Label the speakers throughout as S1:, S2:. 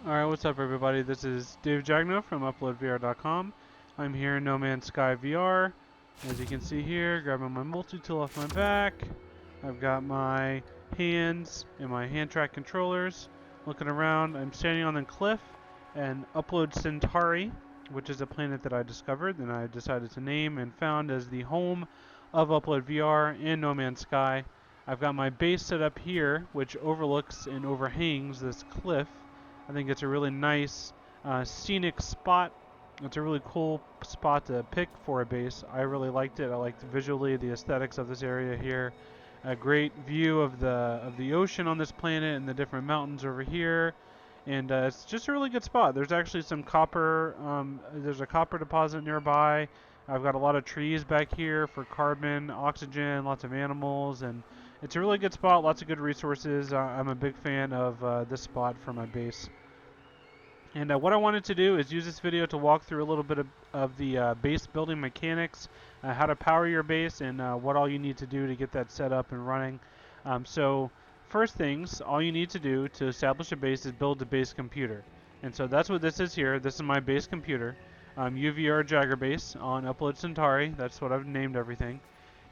S1: Alright, what's up everybody? This is Dave Jagno from UploadVR.com. I'm here in No Man's Sky VR. As you can see here, grabbing my multi-tool off my back. I've got my hands and my hand track controllers. Looking around, I'm standing on the cliff and Upload Centauri, which is a planet that I discovered and I decided to name and found as the home of Upload VR in No Man's Sky. I've got my base set up here, which overlooks and overhangs this cliff. I think it's a really nice scenic spot. It's a really cool spot to pick for a base. I really liked it. I liked visually the aesthetics of this area here. A great view of the ocean on this planet and the different mountains over here. And it's just a really good spot. There's actually some copper. There's a copper deposit nearby. I've got a lot of trees back here for carbon, oxygen, lots of animals, and it's a really good spot. Lots of good resources. I'm a big fan of this spot for my base. And what I wanted to do is use this video to walk through a little bit of the base building mechanics, how to power your base, and what all you need to do to get that set up and running. So first things, all you need to do to establish a base is build a base computer. And so that's what this is here. This is my base computer, UVR Jagger base on Upload Centauri. That's what I've named everything.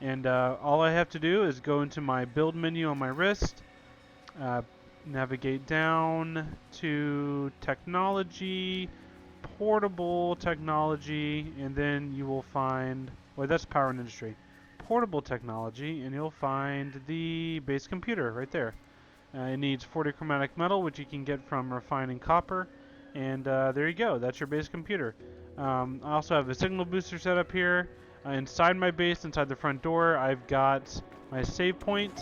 S1: And all I have to do is go into my build menu on my wrist, navigate down to technology, portable technology, and then you will find, well, that's power and industry. Portable technology, and you'll find the base computer right there. It needs 40 chromatic metal, which you can get from refining copper, and there you go. That's your base computer. I also have a signal booster set up here. Inside my base, inside the front door, I've got my save point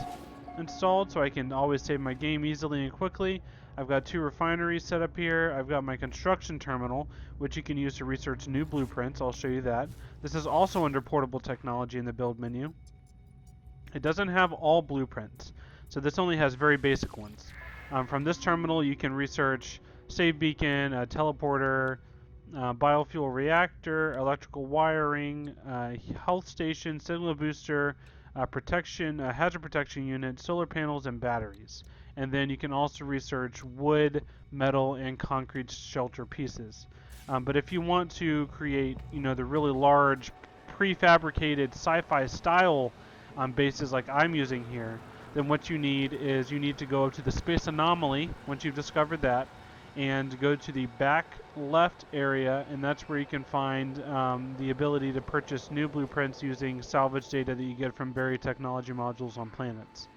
S1: installed so I can always save my game easily and quickly. I've got 2 refineries set up here. I've got my construction terminal, which you can use to research new blueprints. I'll show you that. This is also under portable technology in the build menu. It doesn't have all blueprints, so this only has very basic ones. From this terminal you can research save beacon, teleporter, biofuel reactor, electrical wiring, health station, signal booster, protection, hazard protection unit, solar panels, and batteries. And then you can also research wood, metal, and concrete shelter pieces. But if you want to create, the really large prefabricated sci-fi style bases like I'm using here, then what you need is you need to go up to the space anomaly once you've discovered that, and go to the back left area, and that's where you can find the ability to purchase new blueprints using salvage data that you get from buried technology modules on planets.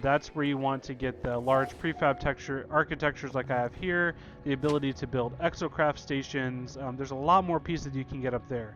S1: That's where you want to get the large prefab texture architectures like I have here, the ability to build exocraft stations. There's a lot more pieces you can get up there.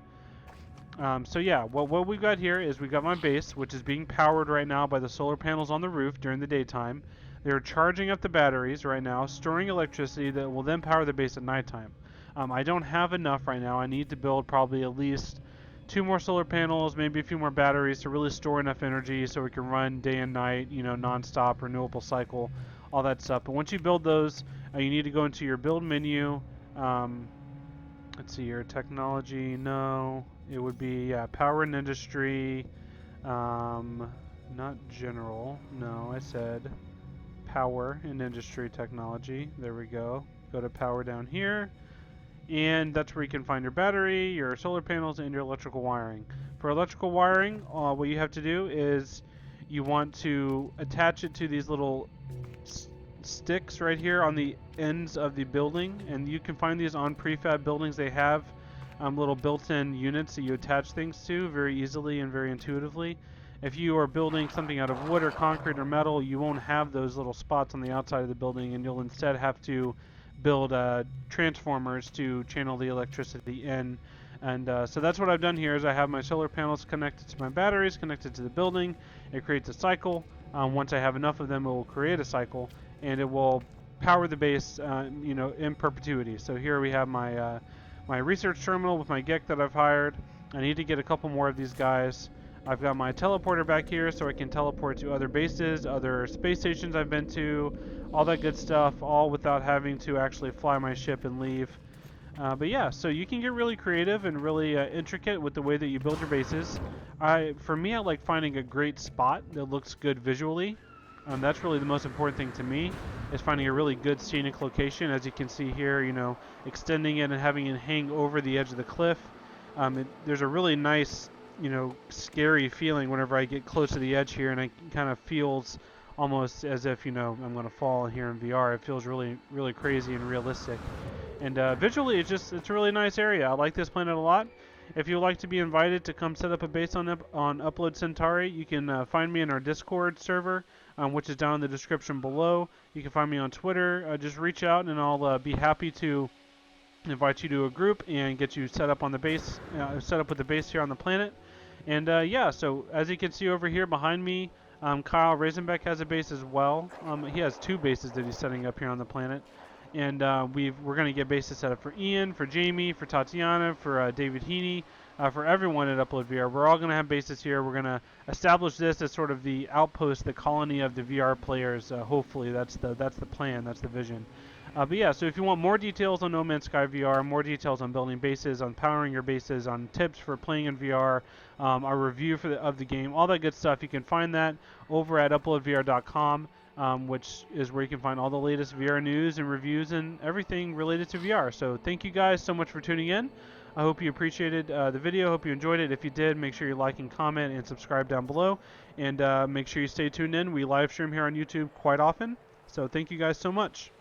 S1: So yeah, what we've got here is we've got my base, which is being powered right now by the solar panels on the roof during the daytime. They're charging up the batteries right now, storing electricity that will then power the base at nighttime. I don't have enough right now. I need to build probably at least 2 more solar panels, maybe a few more batteries to really store enough energy so we can run day and night, non-stop, renewable cycle, all that stuff. But once you build those, you need to go into your build menu. Let's see here, technology, no. It would be power and industry, not general, no, I said power and industry technology. There we go. Go to power down here, and that's where you can find your battery, your solar panels, and your electrical wiring. For electrical wiring, what you have to do is you want to attach it to these little sticks right here on the ends of the building, and you can find these on prefab buildings. They have little built-in units that you attach things to very easily and very intuitively. If you are building something out of wood or concrete or metal, you won't have those little spots on the outside of the building, and you'll instead have to build transformers to channel the electricity in. And so that's what I've done here is I have my solar panels connected to my batteries, connected to the building. It creates a cycle. Once I have enough of them, it will create a cycle, and it will power the base, in perpetuity. So here we have my my research terminal with my GEC that I've hired. I need to get a couple more of these guys. I've got my teleporter back here so I can teleport to other bases, other space stations I've been to, all that good stuff, all without having to actually fly my ship and leave. But yeah, so you can get really creative and really intricate with the way that you build your bases. For me, I like finding a great spot that looks good visually. That's really the most important thing to me, is finding a really good scenic location. As you can see here, extending it and having it hang over the edge of the cliff. There's a really nice, scary feeling whenever I get close to the edge here, and it kind of feels almost as if, I'm going to fall here in VR. It feels really, really crazy and realistic. And visually, it's a really nice area. I like this planet a lot. If you'd like to be invited to come set up a base on Upload Centauri, you can find me in our Discord server, which is down in the description below. You can find me on Twitter. Just reach out, and I'll be happy to invite you to a group and get you set up on the base, set up with the base here on the planet. And yeah, so as you can see over here behind me, Kyle Rasenbeck has a base as well. He has two bases that he's setting up here on the planet. And we're going to get bases set up for Ian, for Jamie, for Tatiana, for David Heaney, for everyone at Upload VR. We're all going to have bases here. We're going to establish this as sort of the outpost, the colony of the VR players. Hopefully, that's the plan. That's the vision. But yeah, so if you want more details on No Man's Sky VR, more details on building bases, on powering your bases, on tips for playing in VR, our review of the game, all that good stuff, you can find that over at uploadvr.com, which is where you can find all the latest VR news and reviews and everything related to VR. So thank you guys so much for tuning in. I hope you appreciated the video. Hope you enjoyed it. If you did, make sure you like and comment and subscribe down below. And make sure you stay tuned in. We live stream here on YouTube quite often. So thank you guys so much.